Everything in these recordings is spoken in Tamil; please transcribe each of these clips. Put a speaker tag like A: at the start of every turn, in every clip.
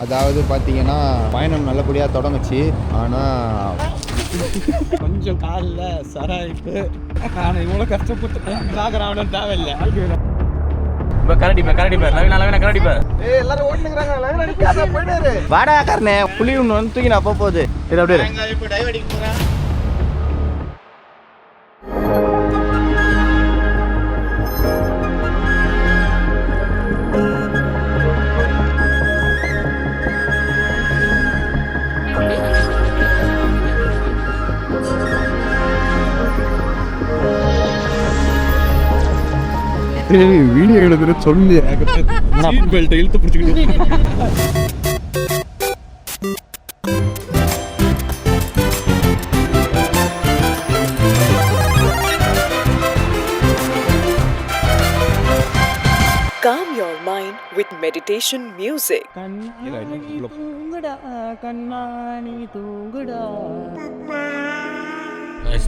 A: அதாவது பார்த்தீங்கன்னா பயணம் நல்லபடியாக தொடங்குச்சு. ஆனால்
B: கொஞ்சம் காலில் சராய்ப்பு. நான் இவ்வளோ கஷ்டப்பட்டு ஆகணும் தேவையில்லை.
C: இப்போ கரடிப்பேர் லவினா
A: எல்லாரும் ஓட்டுங்கிறாங்க. வாடா காரணே புளி ஒன்று வந்து தூக்கி நான் போகுது. இது அப்படியே இப்போ டைவ் அடிக்க போகிறேன். வீடியோ எடுக்கிற சொல்லி பெல்ட்டை இழுத்து பிடிச்சிக்கிட்டு
D: Calm your mind with meditation music.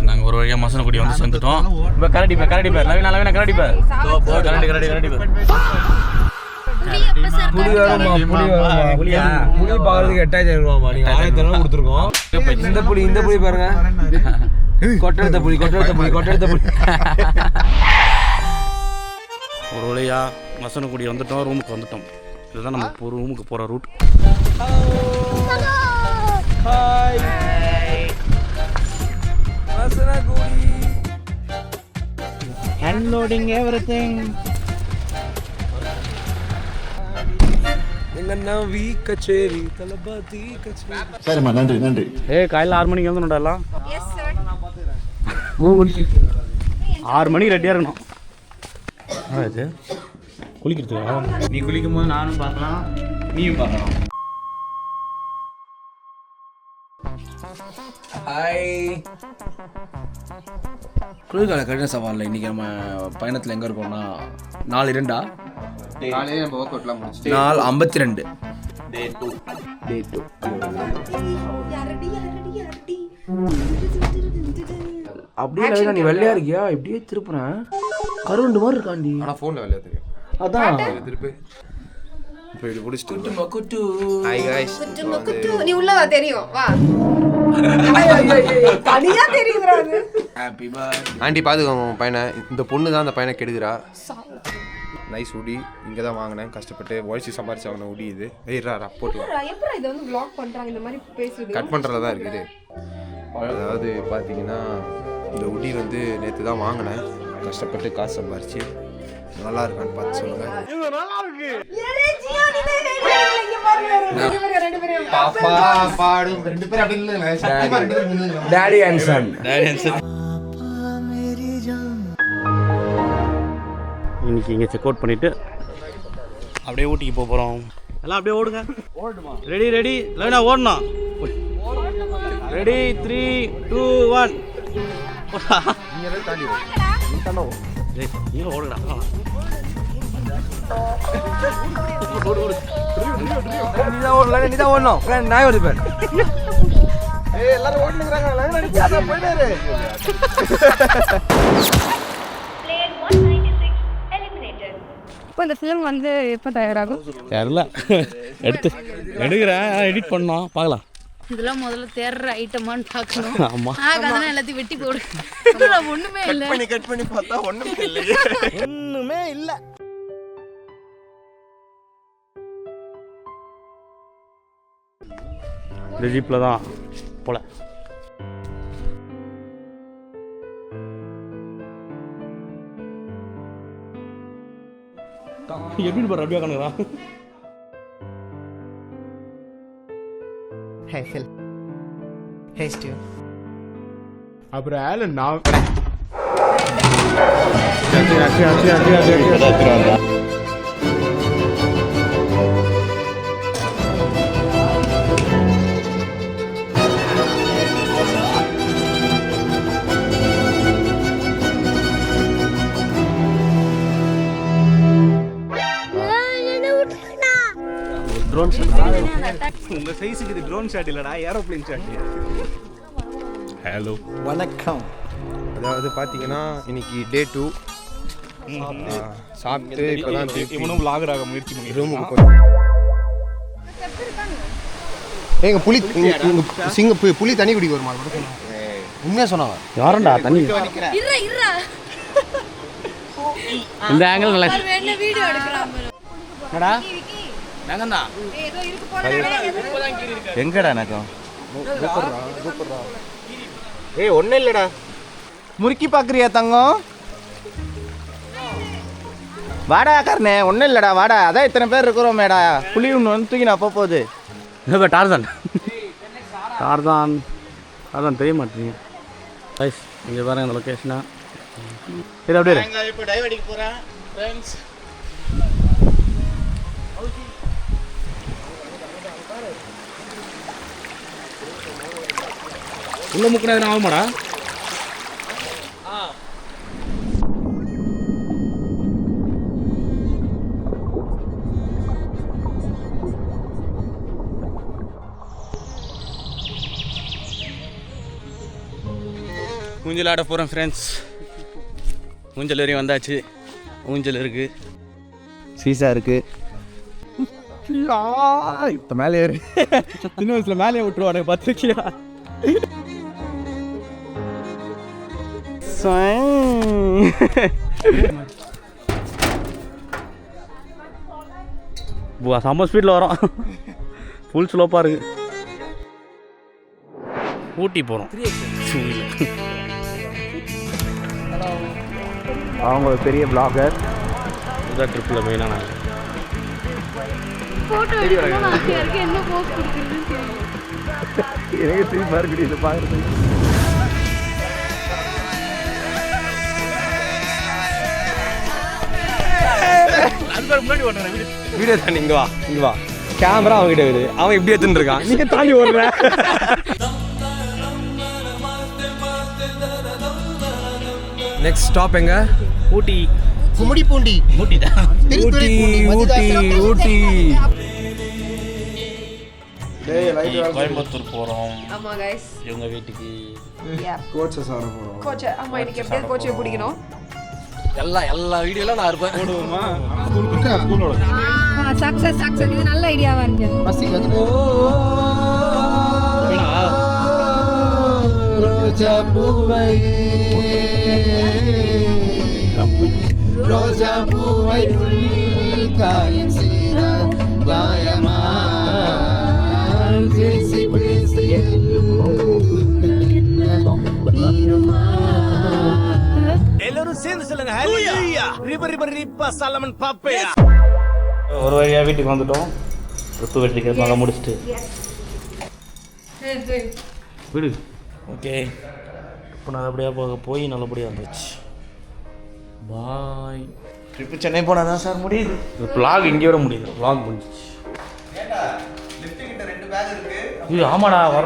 C: நாங்கள் ஒரு வழியாக மசனக்குடி வந்து சேர்ந்துட்டோம். இப்போ கரடிப்பேர் லவினா கரடிப்பேர்.
B: புளி பாக்கிறதுக்கு 8000 ரூபாமா. நீங்க 1000 ரூபா கொடுத்துருக்கோம். இந்த புளி பாருங்க. கொட்டெடுத்த புளி.
C: ஒரு வழியாக மசனக்குடி வந்துட்டோம். ரூமுக்கு வந்துட்டோம். இதுதான் நம்ம ரூமுக்கு போகிற ரூட்.
B: Unloading everything.
A: சரிம்மா, நன்றி.
C: காலையில் 6 மணிக்கு வந்து எல்லாம் 6 மணிக்கு ரெடியாக இருக்கணும். இது குளிக்கிறதுக்கா? நீ குளிக்கும் போது நானும் பார்க்கலாம், நீயும் பார்க்கலாம்.
B: குளிர்கால கடின சவாலில் இன்றைக்கி நம்ம பயணத்தில் எங்கே இருக்கோம்னா 4/2
A: காலையில நம்ம ஒர்க் அவுட்லாம் முடிச்சு
B: 4:52
A: டே 2
B: அப்படியே நீ வெள்ளையா இருக்கியா? இப்படியே திருப்புறேன், கருண்டு மாதிரி இருக்காண்டி.
A: ஆனால் ஃபோனில் வேலையா தெரியும்.
B: அதான்
A: திருப்பி இப்போ இது பிடிச்சிட்டு
B: மக்குட்டு.
A: ஹாய் காய்ஸ்,
E: நீ உள்ள வா, தெரியும் வா. தனியா தெரியுதுடா அது.
B: Happy birthday.
A: ஆண்டி பாத்துக்கோங்க பையனை. இந்த பொண்ணு தான் அந்த பையனை கெடுக்கிறா. நைஸ் உடி இங்கே தான் வாங்கினேன், கஷ்டப்பட்டு உழைச்சி சம்பாரிச்சு வாங்கின உடி இது. ரா போட்டுலாம்
E: எப்பரா இத வந்து vlog பண்றாங்க இந்த மாதிரி பேசுறது?
A: கட் பண்ணுறதுல தான் இருக்குது. அதாவது பார்த்தீங்கன்னா இந்த உடி வந்து நேற்று தான் வாங்கினேன், கஷ்டப்பட்டு காசு சம்பாரிச்சு. நல்லா இருக்கான்னு பார்த்து சொல்லுங்க. பாப்பா பாடும் 2 பேர் அப்படி இல்லை.
B: Daddy and son.
C: இன்னைக்கு இங்கே செக் அவுட் பண்ணிவிட்டு அப்படியே ஊட்டிக்கு போக போகிறோம். எல்லாம் அப்படியே ஓடுங்க. ரெடி லவினா ஓடணும். ரெடி 3 2 1. நீங்க ஓடுங்கடா.
B: நீதான் ஓடணும். நான் ஓடுப்பேன்.
A: எல்லாரும் ஓடுங்கிறாங்க.
E: இப்போ இந்த ஃபிலிம் வந்து எப்போ தயாராகும்?
C: தெரியல, எடுக்கிறேன், எடிட் பண்ணோம், பார்க்கலாம்.
F: இதெல்லாம் முதல்ல தேடுற ஐட்டமான்னு பார்க்கணும்.
C: ஆமா,
F: அதெல்லாம் எல்லாத்தையும் வெட்டி போடு. ஒண்ணுமே இல்லை.
A: கட் பண்ணி பார்த்தா ஒண்ணுமே இல்லை.
C: இந்த ஜீப்பில் தான் போல. எப்படி போற அப்படியே கணக்குறா.
G: Hey Steve.
A: அப்புறம் ஆலன் நான்
C: ட்ரோன் ஷாட். உங்க சைஸுக்கு இது ட்ரோன் ஷாட் இல்லடா, ஏரோப்ளேன் ஷாட். ஹலோ
A: வணக்கம். அதாவது பார்த்தீங்கன்னா இன்னைக்கு டே 2 சாப்பிட்டு இப்போதான்
C: இவனும் vlogger ஆக முயற்சி பண்ணி
A: ரூமுக்கு எங்க புலி புலி தண்ணி குடிக்க வருமா உண்மையாக சொன்னாங்க.
C: யாரண்டா தண்ணி
F: இருடா இருடா
C: இந்த ஆங்கிள் நல்லா
F: என்ன வீடியோ எடுக்கறான்
C: என்னடா நங்கண்ணா
E: ஏதோ இருக்கு போல
C: எங்கடா நகம்
G: ஏய் ஒன்றும் இல்லைடா. முறுக்கி பார்க்குறியா தங்கம்? வாடா கர்ணே, ஒன்றும் இல்லைடா வாடா. அதான் இத்தனை பேர் இருக்கிறோம் மேடா. புளி ஒன்று வந்து தூக்கி நான் போகுது.
C: இப்போ டார்தான் டார்தான் டார்தான் தெரிய மாட்டேங்க ரைஸ். இங்கே பாருங்க இந்த லொக்கேஷனா இது அப்படியே
G: இப்போ டைவ் அடிக்க போகிறேன் ஃப்ரெண்ட்ஸ்.
C: உள்ள முக்கின எதுனா ஆகுமாடா? ஊஞ்சல் ஆட போகிறோம் ஃப்ரெண்ட்ஸ். ஊஞ்சல் வரையும் வந்தாச்சு. ஊஞ்சல் இருக்குது,
G: சீசா இருக்குது.
C: இப்போ மேலே ஏறு. சின்ன வயசில் மேலே விட்டுருவானுங்க பார்த்துருக்கியா? செம்ம ஸ்பீடில் வரோம். ஃபுல் ஸ்லோப்பாக இருக்குது. ஊட்டி போகிறோம். அவங்க ஒரு பெரிய பிளாகர். இதான் ட்ரிப்பில் மெயினான
F: போட்டோ எடுக்கணும் ஆசையா இருக்கு. என்ன போஸ் கொடுக்குறதுன்னு தெரியல.
C: எனக்கு திரும்பி இருக்குது இதை பார்க்குறது. வீடியோ தாண்டி இங்கே வா, இங்கே வா. கேமரா அவங்ககிட்ட இருக்குது. அவன் எப்படி எடுத்துன்னு இருக்கான், நீங்கள் தாண்டி ஓடுற. நெக்ஸ்ட் ஸ்டாப் எங்க? ஊட்டி.
G: கும்மிடி பூண்டி.
C: ஊட்டி தான். ஊட்டி ஊட்டி ஊட்டி. கோயம்புத்தூர் போகிறோம்.
E: ஆமா गाइस,
C: இவங்க வீட்டுக்கு
A: கோச்சஸ் ஆட போகிறோம்.
E: கோச். ஆமா, இன்னைக்கு எப்படியாவது கோச்சை பிடிக்கணும்.
C: எல்லா வீடியோலாம் நான் இருப்பேன். போடுவோமா?
E: Success success. இது நல்ல ஐடியாவா இருக்கு.
G: பஸ்ஸுக்கு வந்து ரோஜா பூவை ரோஜா பூவை காயம் செய்த காயமா பேசி பேசி
C: எல்லாரும் சேர்ந்து சொல்லுங்க ஹalleluya. ரிப ரிப ரிப்பா சலமன் பாப்பையா. ஒரு வழியா வீட்டுக்கு வந்துட்டோம். ருத்து வெட்டிக்கிறதுனால முடிச்சிட்டு விடு. ஓகே, இப்போ நான் அப்படியே போய் நல்லபடியாக வந்துச்சு. பாய்.
G: ட்ரிப்பு சென்னை போனால் தான் சார் முடியுது.
C: vlog இங்கே வர முடியுது. vlog முடிஞ்சிச்சு. இது ஆமாடா வர